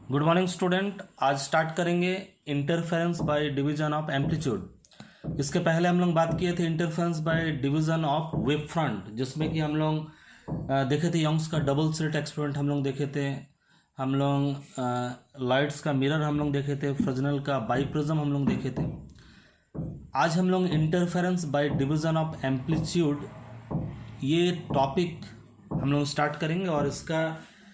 Good morning student. आज start करेंगे interference by division of amplitude. इसके पहले हम लोग बात किए थे interference by division of wave front, जिसमें कि हम लोग देखे थे यंग्स का डबल स्लिट एक्सपेरिमेंट हम लोग देखे थे, हम लोग लाइट्स का मिरर हम लोग देखे थे, फ्रेस्नेल का बाइप्रिज्म हम लोग देखे थे। आज हम लोग interference by division of amplitude ये टॉपिक हम लोग स्टार्ट करेंगे और इसका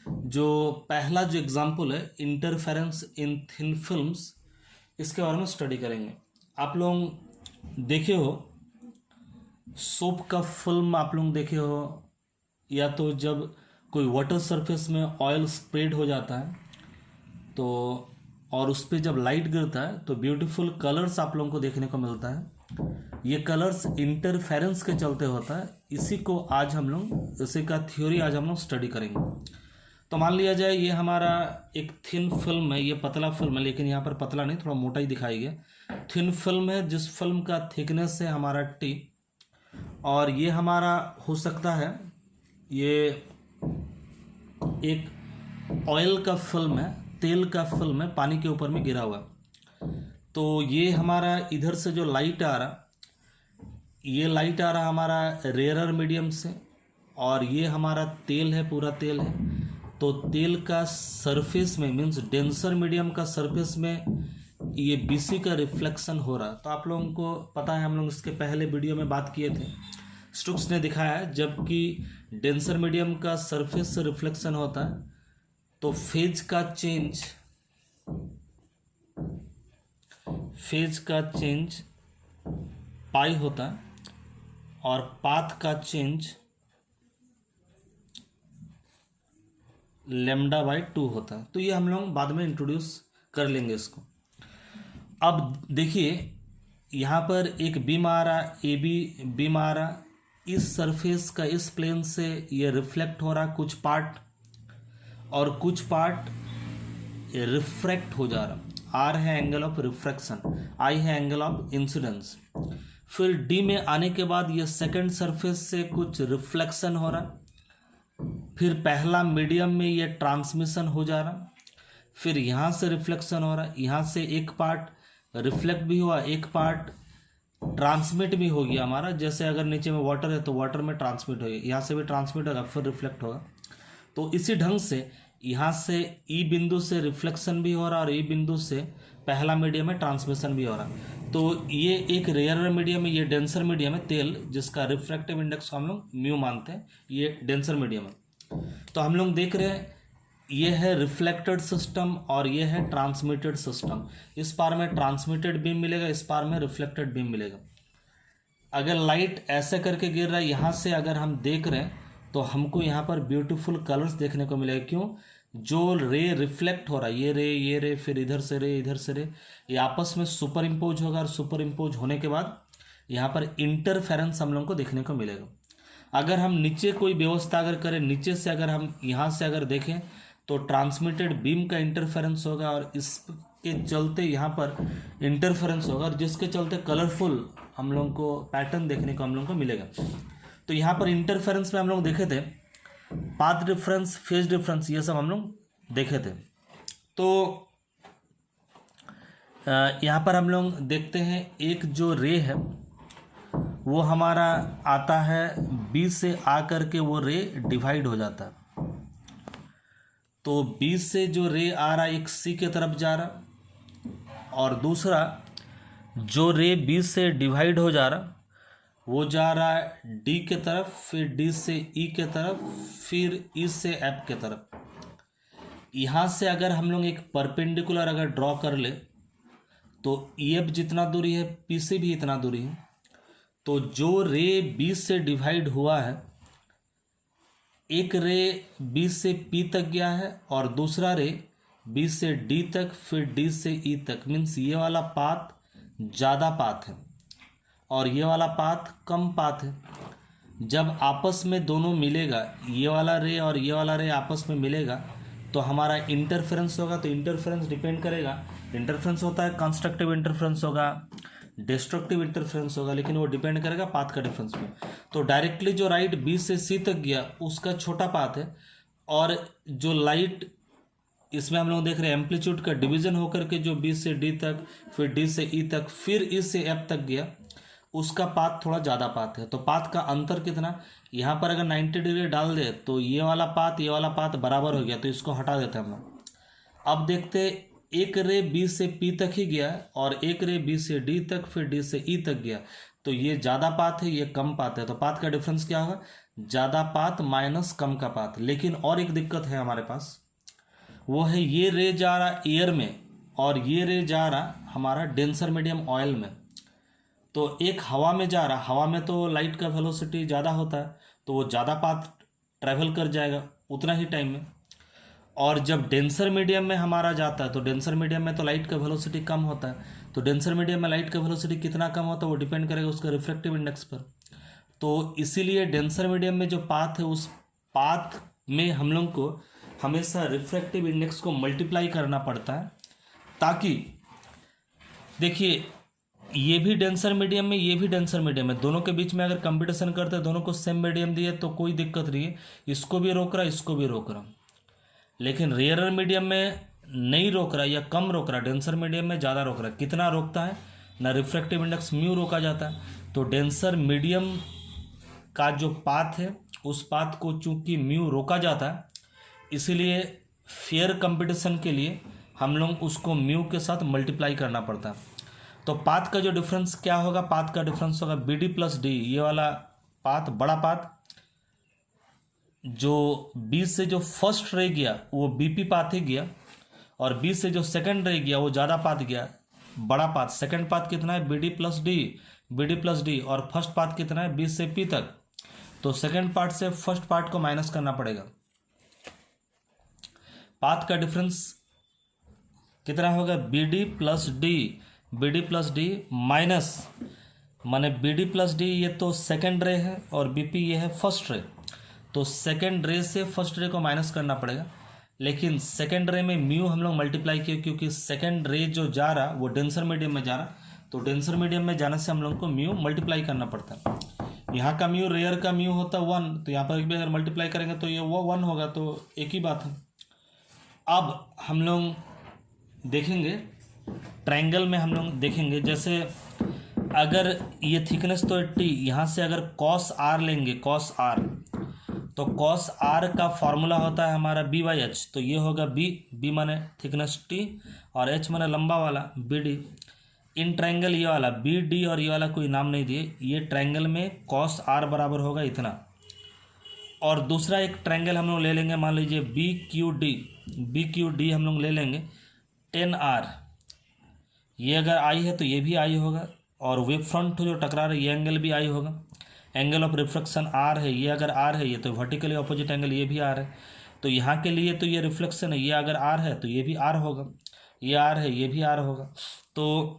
जो पहला जो एग्जाम्पल है इंटरफेरेंस इन थिन फिल्म्स, इसके बारे में स्टडी करेंगे। आप लोग देखे हो सोप का फिल्म, आप लोग देखे हो, या तो जब कोई वाटर सरफेस में ऑयल स्प्रेड हो जाता है तो और उस पर जब लाइट गिरता है तो ब्यूटीफुल कलर्स आप लोगों को देखने को मिलता है। ये कलर्स इंटरफेरेंस के चलते होता है। इसी को आज हम लोग, इसी का थ्योरी आज हम लोग स्टडी करेंगे। तो मान लिया जाए ये हमारा एक थिन फिल्म है, ये पतला फिल्म है, लेकिन यहाँ पर पतला नहीं, थोड़ा मोटा ही दिखाई गया। थिन फिल्म है जिस फिल्म का थिकनेस है हमारा टी, और ये हमारा हो सकता है ये एक ऑयल का फिल्म है, तेल का फिल्म है, पानी के ऊपर में गिरा हुआ। तो ये हमारा इधर से जो लाइट आ रहा, ये लाइट आ रहा हमारा रेयरर मीडियम से, और ये हमारा तेल है, पूरा तेल है। तो तेल का सरफेस में मीन्स डेंसर मीडियम का सरफेस में ये बीसी का रिफ्लेक्शन हो रहा। तो आप लोगों को पता है, हम लोग इसके पहले वीडियो में बात किए थे, स्टोक्स ने दिखाया है जबकि डेंसर मीडियम का सरफेस से रिफ्लेक्शन होता है तो फेज का चेंज पाई होता है और पाथ का चेंज लेमडा बाई 2 होता है। तो ये हम लोग बाद में इंट्रोड्यूस कर लेंगे इसको। अब देखिए यहाँ पर एक बीम आ रहा, ए बी बीम आ रहा, इस सरफेस का इस प्लेन से ये रिफ्लेक्ट हो रहा कुछ पार्ट, और कुछ पार्ट रिफ्रैक्ट हो जा रहा। आर है एंगल ऑफ रिफ्रैक्शन, आई है एंगल ऑफ इंसिडेंस। फिर डी में आने के बाद ये सेकंड सरफेस से कुछ रिफ्लेक्शन हो रहा, फिर पहला मीडियम में ये ट्रांसमिशन हो जा रहा, फिर यहाँ से रिफ्लेक्शन हो रहा, यहाँ से एक पार्ट रिफ्लेक्ट भी हुआ, एक पार्ट ट्रांसमिट भी हो गया हमारा। जैसे अगर नीचे में वाटर है तो वाटर में ट्रांसमिट होगा, यहाँ से भी ट्रांसमिट होगा, फिर रिफ्लेक्ट होगा। तो इसी ढंग से यहाँ से ई बिंदु से रिफ्लेक्शन भी हो रहा और ई बिंदु से पहला मीडियम में ट्रांसमिशन भी हो रहा। तो ये एक रेयर मीडियम है, ये डेंसर मीडियम है तेल, जिसका रिफ्रैक्टिव इंडेक्स को हम लोग म्यू मानते हैं, ये डेंसर मीडियम है। तो हम लोग देख रहे हैं ये है रिफ्लेक्टेड सिस्टम और ये है ट्रांसमिटेड सिस्टम। इस पार में ट्रांसमिटेड बीम मिलेगा, इस पार में रिफ्लेक्टेड बीम मिलेगा। अगर लाइट ऐसे करके गिर रहा है, यहाँ से अगर हम देख रहे हैं तो हमको यहाँ पर ब्यूटीफुल कलर्स देखने को मिलेगा। क्यों? जो रे रिफ्लेक्ट हो रहा है, ये रे फिर इधर से रे, इधर से रे, ये आपस में सुपर इम्पोज होगा, और सुपर इम्पोज होने के बाद यहाँ पर इंटरफेरेंस हम लोग को देखने को मिलेगा। अगर हम नीचे कोई व्यवस्था अगर करें, नीचे से अगर हम यहाँ से अगर देखें तो ट्रांसमिटेड बीम का इंटरफेरेंस होगा और इसके चलते यहाँ पर इंटरफेरेंस होगा, और जिसके चलते कलरफुल हम लोग को पैटर्न देखने को हम लोग को मिलेगा। तो यहाँ पर इंटरफेरेंस में हम लोग देखे थे पाथ डिफरेंस, फेज डिफरेंस, ये सब हम लोग देखे थे। तो यहाँ पर हम लोग देखते हैं एक जो रे है वो हमारा आता है बी से आ करके वो रे डिवाइड हो जाता है। तो बी से जो रे आ रहा एक सी के तरफ जा रहा, और दूसरा जो रे बी से डिवाइड हो जा रहा वो जा रहा है डी के तरफ, फिर डी से ई के तरफ, फिर ई से एफ के तरफ। यहाँ से अगर हम लोग एक परपेंडिकुलर अगर ड्रॉ कर ले तो ई एफ जितना दूरी है पी से भी इतना दूरी है। तो जो रे बी से डिवाइड हुआ है, एक रे बी से पी तक गया है और दूसरा रे बी से डी तक, फिर डी से ई तक। मीन्स ये वाला पाथ ज़्यादा पाथ है और ये वाला पाथ कम पाथ है। जब आपस में दोनों मिलेगा, ये वाला रे और ये वाला रे आपस में मिलेगा तो हमारा इंटरफेरेंस होगा। तो इंटरफेरेंस डिपेंड करेगा, इंटरफेरेंस होता है कंस्ट्रक्टिव इंटरफेरेंस होगा, डिस्ट्रक्टिव इंटरफेरेंस होगा, लेकिन वो डिपेंड करेगा पाथ का डिफरेंस पे। तो डायरेक्टली जो राइट बी से सी तक गया उसका छोटा पाथ है, और जो लाइट इसमें हम लोग देख रहे हैं एम्पलीट्यूड का डिवीजन होकर के जो बी से डी तक, फिर डी से ई तक, फिर ई से एफ तक गया, उसका पाथ थोड़ा ज़्यादा पाथ है। तो पाथ का अंतर कितना, यहाँ पर अगर 90 डिग्री डाल दे तो ये वाला पाथ बराबर हो गया, तो इसको हटा देते हैं हम लोग। अब देखते एक रे बी से पी तक ही गया और एक रे बी से डी तक, फिर डी से ई तक गया, तो ये ज़्यादा पाथ है, ये कम पाथ है। तो पाथ का डिफरेंस क्या होगा, ज़्यादा पाथ माइनस कम का पाथ। लेकिन और एक दिक्कत है हमारे पास, वो है ये रे जा रहा एयर में और ये रे जा रहा हमारा डेंसर मीडियम ऑयल में। तो एक हवा में जा रहा, हवा में तो लाइट का वेलोसिटी ज़्यादा होता है, तो वो ज़्यादा पाथ ट्रैवल कर जाएगा उतना ही टाइम में। और जब डेंसर मीडियम में हमारा जाता है, तो डेंसर मीडियम में तो लाइट का वेलोसिटी कम होता है। तो डेंसर मीडियम में लाइट का वेलोसिटी कितना कम होता है, वो डिपेंड करेगा उसका रिफ्रैक्टिव इंडेक्स पर। तो इसीलिए डेंसर मीडियम में जो पाथ है, उस पाथ में हम लोग को हमेशा रिफ्रैक्टिव इंडेक्स को मल्टीप्लाई करना पड़ता है, ताकि देखिए ये भी डेंसर मीडियम में, ये भी डेंसर मीडियम में, दोनों के बीच में अगर कंपटीशन करते हैं, दोनों को सेम मीडियम दिए तो कोई दिक्कत नहीं है, इसको भी रोक रहा, इसको भी रोक रहा। लेकिन रेयरर मीडियम में नहीं रोक रहा या कम रोक रहा, डेंसर मीडियम में ज़्यादा रोक रहा है। कितना रोकता है ना, रिफ्रैक्टिव इंडेक्स म्यू रोका जाता है। तो डेंसर मीडियम का जो पाथ है, उस पाथ को चूंकि म्यू रोका जाता है, इसीलिए फेयर कंपटीशन के लिए हम लोग उसको म्यू के साथ मल्टीप्लाई करना पड़ता है। तो पाथ का जो डिफरेंस क्या होगा, पाथ का डिफरेंस होगा बी डी प्लस डी, ये वाला पाथ बड़ा पाथ, जो बी से जो फर्स्ट रे गया वो बीपी पाथ ही गया, और बी से जो सेकंड रे गया वो ज़्यादा पाथ गया, बड़ा पाथ। सेकंड पाथ कितना है, B D plus D, B D plus D, और फर्स्ट पाथ कितना है, बी से पी तक। तो सेकंड पार्ट से फर्स्ट पार्ट को माइनस करना पड़ेगा। पाथ का डिफरेंस कितना होगा, B D plus D, B D plus D minus, माने बी डी प्लस डी ये तो सेकेंड रे है और बी पी ये है फर्स्ट रे, तो सेकेंड रे से फर्स्ट रे को माइनस करना पड़ेगा। लेकिन सेकेंड रे में म्यू हम लोग मल्टीप्लाई किए, क्योंकि सेकेंड रे जो जा रहा वो डेंसर मीडियम में जा रहा, तो डेंसर मीडियम में जाने से हम लोग को म्यू मल्टीप्लाई करना पड़ता है। यहाँ का म्यू, रेयर का म्यू होता है 1, तो यहाँ पर भी अगर मल्टीप्लाई करेंगे तो ये वो 1 होगा, तो एक ही बात है। अब हम लोग देखेंगे ट्रायंगल में, हम लोग देखेंगे जैसे अगर ये थिकनेस तो 80, यहाँ से अगर कॉस आर लेंगे, कॉस आर, तो कॉस आर का फॉर्मूला होता है हमारा बी बाई एच, तो ये होगा बी, बी माने थिकनेस टी और एच माने लंबा वाला बी डी। इन ट्रायंगल ये वाला बी डी और ये वाला कोई नाम नहीं दिए, ये ट्रायंगल में कॉस आर बराबर होगा इतना। और दूसरा एक ट्रायंगल हम लोग ले लेंगे, मान लीजिए B Q D, B Q D हम लोग ले लेंगे 10 आर, ये अगर आई है तो ये भी आई होगा, और वेव फ्रंट जो टकरा रहा है ये एंगल भी आई होगा। एंगल ऑफ रिफ्लेक्शन आर है, ये अगर आर है, ये तो वर्टिकली ऑपोजिट एंगल ये भी आर है, तो यहाँ के लिए तो ये रिफ्लेक्शन है, ये अगर आर है तो ये भी आर होगा, ये आर है ये भी आर होगा। तो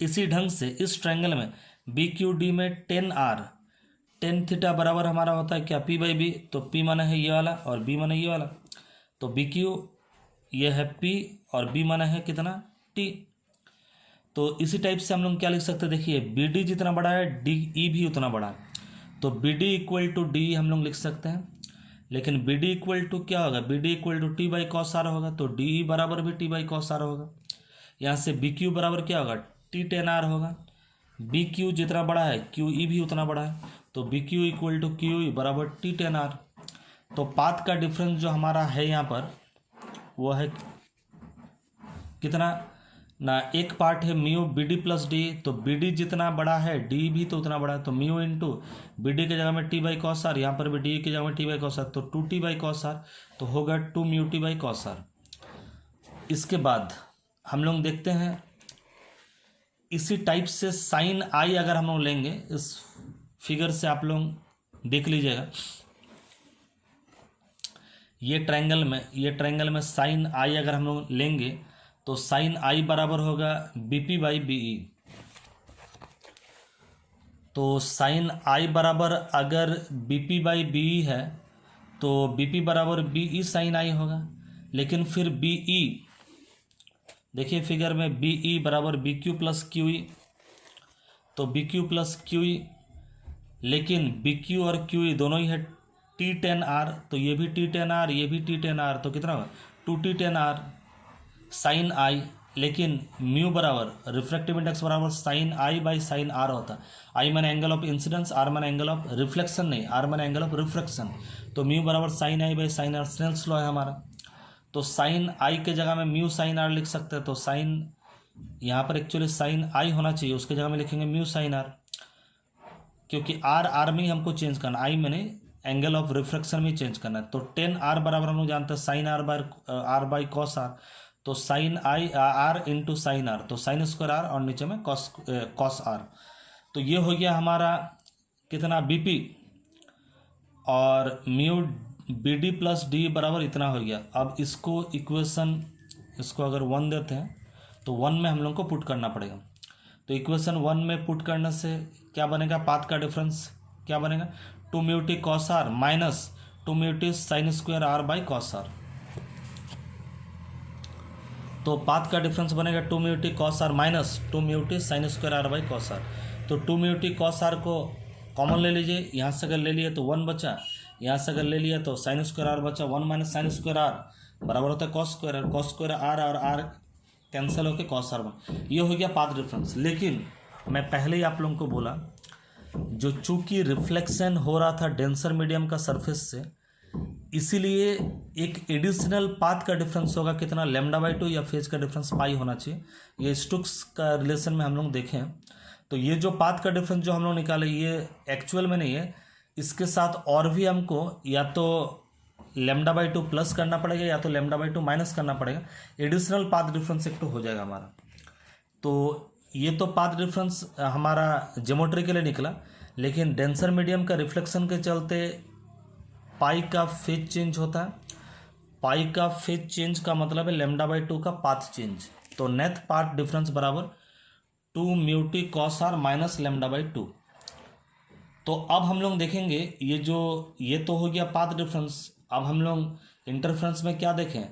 इसी ढंग से इस ट्रायंगल में बी क्यू डी में 10 आर, 10 थीटा बराबर हमारा होता है क्या, पी बाई बी, तो पी माने है ये वाला और बी माने ये वाला, तो बी क्यू ये है पी और बी माने है कितना, टी। तो इसी टाइप से हम लोग क्या लिख सकते हैं, देखिए बी डी जितना बड़ा है डी ई भी उतना बड़ा है, तो B D equal to D हम लोग लिख सकते हैं। लेकिन बी डी इक्वल टू क्या होगा, B D equal to T by cos R होगा, तो डी ई बराबर भी टी बाई कॉस आर होगा। यहाँ से बी क्यू बराबर क्या होगा, टी 10 आर होगा। बी क्यू जितना बड़ा है क्यू ई भी उतना बड़ा है, तो B Q equal to Q E बराबर टी 10 आर। तो पाथ का डिफरेंस जो हमारा है यहाँ पर वो है कितना ना, एक पार्ट है mu B D plus D, तो बी डी जितना बड़ा है डी भी तो उतना बड़ा है, तो म्यू इंटू बी डी की जगह में टी बाई कॉस आर, यहाँ पर भी डी की जगह में टी बाई कॉस आर, तो 2t बाई कॉस आर, तो होगा 2 mu T by cos R. इसके बाद हम लोग देखते हैं इसी टाइप से साइन आई अगर हम लोग लेंगे, इस फिगर से आप लोग देख लीजिएगा, ये ट्रायंगल में साइन आई अगर हम लोग लेंगे तो साइन आई बराबर होगा बीपी बाई बीई। तो साइन आई बराबर अगर बीपी बाई बीई है तो बीपी बराबर बीई साइन आई होगा। लेकिन फिर बीई देखिए फिगर में बीई बराबर B Q plus Q E, तो B Q plus Q E, लेकिन बी क्यू और क्यू ई दोनों ही है T10R, तो ये भी T10R ये भी T10R, तो कितना होगा 2t10r साइन आई, लेकिन म्यू बराबर रिफ्रैक्टिव इंडेक्स बराबर sine I by sine R होता है। आई मैंने एंगल ऑफ इंसिडेंस, आर मैंने एंगल ऑफ रिफ्लेक्शन, नहीं आर मैंने एंगल ऑफ रिफ्रैक्शन, तो म्यू बराबर sine I by sine R Snell's law है हमारा। तो साइन आई के जगह में म्यू साइन आर लिख सकते हैं, तो साइन यहाँ पर एक्चुअली साइन आई होना चाहिए, उसके जगह में लिखेंगे म्यू साइन आर, क्योंकि आर में ही हमको चेंज करना, आई मैंने एंगल ऑफ रिफ्रैक्शन में चेंज करना है। तो 10r बराबर हम लोग जानते हैं sine r by cos are, तो sine i r into sine r, तो साइन स्क्वायर आर और नीचे में कॉस आर। तो ये हो गया हमारा कितना बीपी, और mu B D plus D बराबर इतना हो गया। अब इसको इक्वेशन, इसको अगर 1 देते हैं तो 1 में हम लोग को पुट करना पड़ेगा। तो इक्वेशन 1 में पुट करने से क्या बनेगा, पाथ का डिफरेंस क्या बनेगा, 2 mu T cos are minus 2 mu T sine square R by cos are. तो पाथ का डिफरेंस बनेगा 2 mu T cos are minus 2 mu T sine square R by cos are. तो 2 म्यू टी कॉस आर को common ले लीजिए, यहाँ से अगर ले लिए तो 1 बचा, यहाँ से अगर ले लिया तो साइन स्क्वायर आर बचा, 1 माइनस साइन स्क्वायर आर बराबर होता है कॉस स्क्वायर आर, और आर कैंसिल होकर कॉस आर बन। ये हो गया पाथ डिफरेंस। लेकिन मैं पहले ही आप लोगों को बोला, जो चूंकि रिफ्लेक्शन हो रहा था डेंसर मीडियम का सरफेस से, इसीलिए एक एडिशनल पाथ का डिफरेंस होगा कितना, λ/2 या फेज का डिफरेंस पाई होना चाहिए। ये स्टोक्स का रिलेशन में हम लोग देखें तो ये जो पाथ का डिफरेंस जो हम लोग निकाले, ये एक्चुअल में नहीं है, इसके साथ और भी हमको या तो λ/2 प्लस करना पड़ेगा या तो λ/2 माइनस करना पड़ेगा, एडिशनल पाथ डिफरेंस एक तो हो जाएगा हमारा। तो ये तो पाथ डिफरेंस हमारा ज्योमेट्री के लिए निकला, लेकिन डेंसर मीडियम का रिफ्लेक्शन के चलते पाई का फेज चेंज होता है। पाई का फेज चेंज का मतलब है λ/2 का पाथ चेंज। तो नेट पाथ डिफरेंस बराबर 2 mu T cos are minus λ/2। तो अब हम लोग देखेंगे ये तो हो गया पाथ डिफरेंस। अब हम लोग इंटरफ्रेंस में क्या देखें,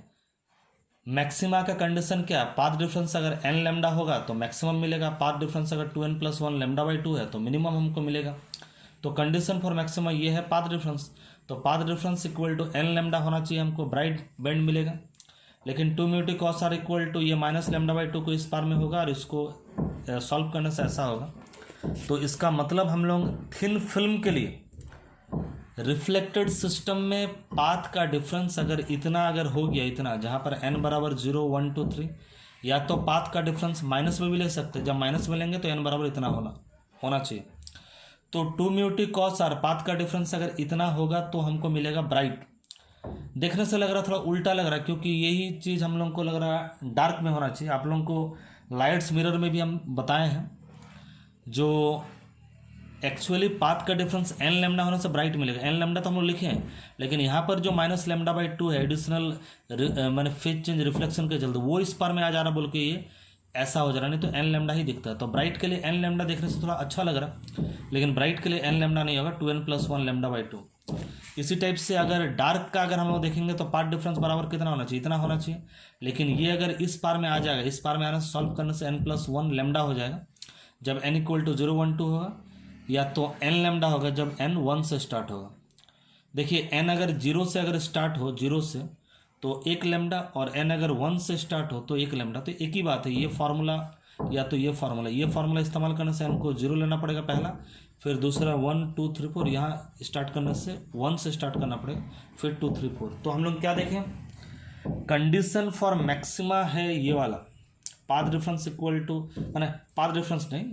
मैक्सिमा का कंडीशन क्या है, पाथ डिफरेंस अगर n लैम्डा होगा तो मैक्सिमम मिलेगा, पाथ डिफरेंस अगर 2n + 1 λ/2 है तो मिनिमम हमको मिलेगा। तो कंडीशन फॉर मैक्सिमा ये है पाथ डिफरेंस। तो path difference equal to n lambda होना चाहिए, हमको ब्राइट बैंड मिलेगा। लेकिन 2 mu T cos R equal to ये माइनस λ/2 को इस पार में होगा और इसको सॉल्व करने से ऐसा होगा। तो इसका मतलब हम लोग थिन फिल्म के लिए रिफ्लेक्टेड सिस्टम में पाथ का डिफरेंस अगर इतना अगर हो गया, इतना जहाँ पर n बराबर 0 1 2 3, या तो पाथ का डिफरेंस माइनस में भी ले सकते हैं। जब माइनस में लेंगे तो n बराबर इतना होना चाहिए। तो 2 mu T cos our path का डिफरेंस अगर इतना होगा तो हमको मिलेगा ब्राइट। देखने से लग रहा थोड़ा उल्टा लग रहा है, क्योंकि यही चीज़ हम लोग को लग रहा है डार्क में होना चाहिए। आप लोगों को लाइट्स मिरर में भी हम बताए हैं, जो एक्चुअली पाथ का डिफरेंस n लैम्डा होने से ब्राइट मिलेगा। n लैम्डा तो हम लोग लिखे हैं, लेकिन यहाँ पर जो माइनस λ/2 है एडिशनल मैंने फेज चेंज रिफ्लेक्शन के चलते वो इस पार में आ जा रहा, बोल के ये ऐसा हो जा रहा, नहीं तो n लैम्डा ही दिखता है। तो ब्राइट के लिए n लैम्डा देखने से थोड़ा अच्छा लग रहा, लेकिन ब्राइट के लिए n लैम्डा नहीं होगा, 2n + 1 λ/2। इसी टाइप से अगर डार्क का अगर हम लोग देखेंगे तो पाथ डिफरेंस बराबर कितना होना चाहिए, इतना होना चाहिए। लेकिन ये अगर इस पार में आ जाएगा, इस पार में आने से सॉल्व करने से n + 1 लैम्डा हो जाएगा जब n = 0 1 2 होगा, या तो n लैम्डा होगा जब n 1 से स्टार्ट होगा। देखिए n अगर 0 से अगर स्टार्ट हो, 0 से तो 1 लैम्डा, और n अगर 1 से स्टार्ट हो तो 1 लैम्डा। तो एक ही बात है, ये फार्मूला या तो ये फार्मूला इस्तेमाल करने से हमको 0 लेना पड़ेगा पहला, फिर दूसरा 1 2 3 4, यहाँ स्टार्ट करने से 1 से स्टार्ट करना पड़ेगा, फिर 2 3 4। तो हम लोग क्या देखें, कंडीशन फॉर मैक्सिमा है ये वाला, पाथ डिफरेंस इक्वल टू, मैंने पाथ डिफरेंस नहीं,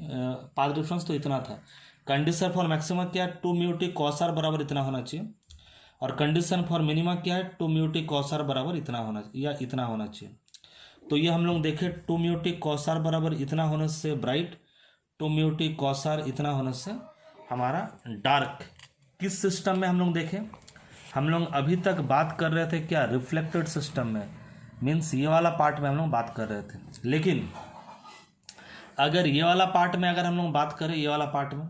पाथ डिफरेंस तो इतना था। कंडीशन फॉर मैक्सिमा क्या है, 2 म्यू टी कॉस आर बराबर इतना होना चाहिए, और कंडीशन फॉर मिनिमा क्या है, 2 म्यू टी कॉस आर बराबर इतना होना या इतना होना चाहिए। तो ये हम लोग देखें 2 म्यू टी कॉस आर बराबर इतना होने से bright, 2 mu T cos R इतना होने से हमारा डार्क। किस सिस्टम में हम लोग देखें, हम लोग अभी तक बात कर रहे थे क्या, रिफ्लेक्टेड सिस्टम में, मीन्स ये वाला पार्ट में हम लोग बात कर रहे थे। लेकिन अगर ये वाला पार्ट में अगर हम लोग बात करें, ये वाला पार्ट में,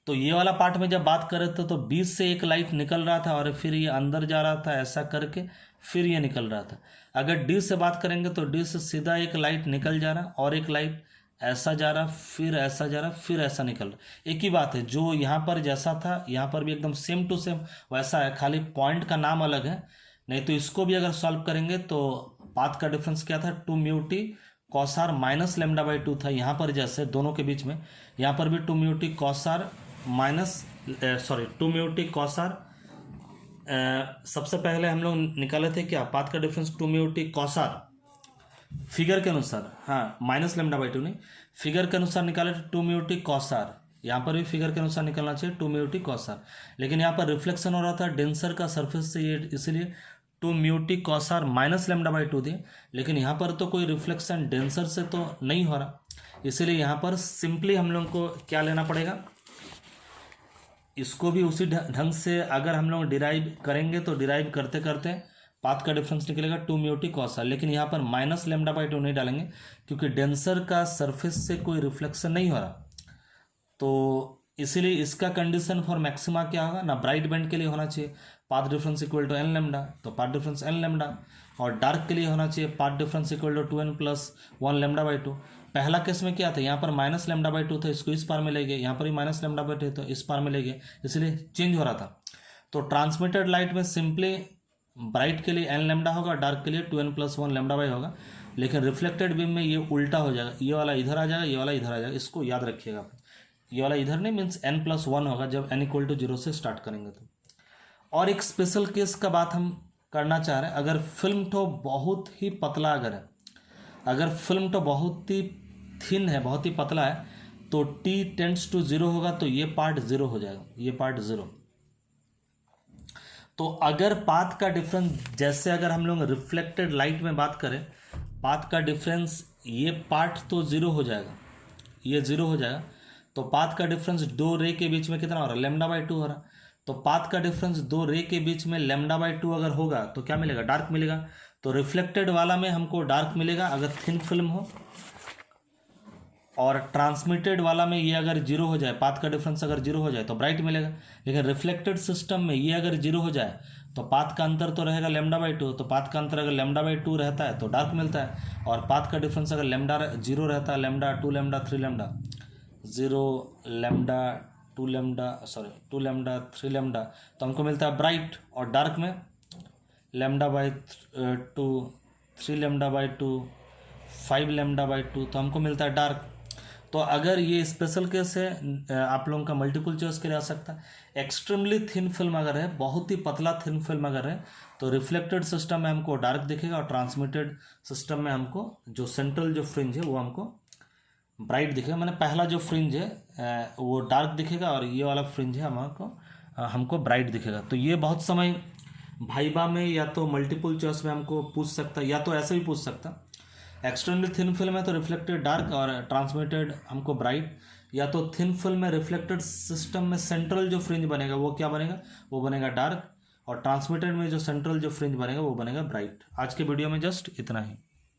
तो ये वाला पार्ट में जब बात कर रहे थे तो बीच से एक लाइट निकल रहा था और फिर ये अंदर जा रहा था, ऐसा करके फिर ये निकल रहा था। अगर डी से बात करेंगे तो डी से सीधा एक लाइट निकल जा रहा और एक लाइट ऐसा जा रहा, फिर ऐसा जा रहा, फिर ऐसा निकल रहा। एक ही बात है, जो यहाँ पर जैसा था यहाँ पर भी एकदम सेम टू सेम वैसा है, खाली पॉइंट का नाम अलग है, नहीं तो इसको भी अगर सॉल्व करेंगे तो पाथ का डिफरेंस क्या था, 2 mu T cos are minus lambda by 2 था। यहाँ पर जैसे दोनों के बीच में, यहाँ पर भी 2 mu T cos are minus 2 mu T cos R. सबसे पहले हम लोग निकाले थे क्या, पाथ का difference 2 mu T cos R figure के अनुसार, हाँ माइनस लेमडा बाई 2 नहीं, फिगर के अनुसार निकाले थे 2 म्यू टी कॉस आर। यहाँ पर भी फिगर के अनुसार निकलना चाहिए 2 म्यू टी कॉस आर, लेकिन यहाँ पर रिफ्लेक्शन हो रहा था डेंसर का सरफेस से, ये इसलिए 2 mu T cos are minus lambda by 2 दिए। लेकिन यहाँ पर तो कोई रिफ्लेक्शन डेंसर से तो नहीं हो रहा, इसीलिए यहाँ पर सिंपली हम लोग को क्या लेना पड़ेगा, इसको भी उसी ढंग से अगर हम लोग डिराइव करेंगे तो डिराइव करते करते पाथ का डिफरेंस निकलेगा 2 म्यू टी कॉस आर। लेकिन यहाँ पर माइनस लेमडा बाई 2 नहीं डालेंगे क्योंकि डेंसर का सरफेस से कोई रिफ्लेक्शन नहीं हो रहा, तो इसीलिए इसका कंडीशन फॉर मैक्सिमा क्या होगा ना, ब्राइट बैंड के लिए होना चाहिए path difference equal to N lambda, तो पाथ डिफरेंस एन लेमडा, और डार्क के लिए होना चाहिए path difference equal to 2n plus 1 lambda by 2। पहला केस में क्या था, यहाँ पर माइनस लेमडा बाई 2 था, इसको इस पार में ले गए, यहाँ पर भी माइनस लेमडा बाई 2 तो इस पार में ले गए, इसलिए चेंज हो रहा था। तो ट्रांसमिटेड लाइट में सिंपली ब्राइट के लिए एन लेमडा होगा, डार्क के लिए 2n प्लस 1 लेमडा बाई होगा। लेकिन रिफ्लेक्टेड बीम में ये उल्टा हो जाएगा, ये वाला इधर आ जाएगा, ये वाला इधर आ जाएगा, इसको याद रखिएगा। ये वाला इधर नहीं, मीन्स n प्लस 1 होगा जब n इक्वल टू 0 से स्टार्ट करेंगे तो। और एक स्पेशल केस का बात हम करना चाह रहे हैं, अगर फिल्म तो बहुत ही पतला अगर है, अगर फिल्म तो बहुत ही थिन है, बहुत ही पतला है, तो t टेंड्स टू 0 होगा तो ये पार्ट 0 हो जाएगा, ये पार्ट 0। तो अगर पाथ का डिफरेंस, जैसे अगर हम लोग रिफ्लेक्टेड लाइट में बात करें, पाथ का डिफरेंस ये पार्ट तो 0 हो जाएगा, ये 0 हो जाएगा, तो पाथ का डिफरेंस 2 रे के बीच में कितना हो रहा है, लेमडा बाई 2 हो रहा। तो पाथ का डिफरेंस 2 रे के बीच में लेमडा बाई 2 अगर होगा तो क्या मिलेगा, डार्क मिलेगा। तो रिफ्लेक्टेड वाला में हमको डार्क मिलेगा अगर थिन फिल्म हो, और ट्रांसमिटेड वाला में ये अगर 0 हो जाए, पाथ का डिफरेंस अगर 0 हो जाए तो ब्राइट मिलेगा। लेकिन रिफ्लेक्टेड सिस्टम में ये अगर 0 हो जाए तो पाथ का अंतर तो रहेगा लेमडा बाई 2, तो पाथ का अंतर अगर लेमडा बाई 2 रहता है तो डार्क मिलता है, और पाथ का डिफरेंस अगर लेमडा 0 रहता है, lambda 2 lambda 3 lambda 0 lambda 2 lambda 2 lambda 3 lambda, तो हमको मिलता है ब्राइट। और डार्क में lambda by 2 3 lambda by 2 5 lambda by 2, तो हमको मिलता है डार्क। तो अगर ये स्पेशल केस है, आप लोगों का मल्टीपल चॉइस के लिए आ सकता है। एक्सट्रीमली थिन फिल्म अगर है, बहुत ही पतला थिन फिल्म अगर है, तो रिफ्लेक्टेड सिस्टम में हमको डार्क दिखेगा, और ट्रांसमिटेड सिस्टम में हमको जो सेंट्रल जो फ्रिंज है वो हमको ब्राइट दिखेगा। मैंने पहला जो फ्रिंज है वो डार्क दिखेगा, और ये वाला फ्रिंज है हमको ब्राइट दिखेगा। तो ये बहुत समय भाइबा में या तो मल्टीपल चॉइस में हमको पूछ सकता है, या तो ऐसे भी पूछ सकता। एक्सटर्नली थिन फिल्म है तो रिफ्लेक्टेड डार्क और ट्रांसमिटेड हमको ब्राइट, या तो थिन फिल्म में रिफ्लेक्टेड सिस्टम में सेंट्रल जो फ्रिंज बनेगा वो क्या बनेगा, वो बनेगा डार्क, और ट्रांसमिटेड में जो सेंट्रल जो फ्रिंज बनेगा वो बनेगा ब्राइट। आज के वीडियो में जस्ट इतना ही।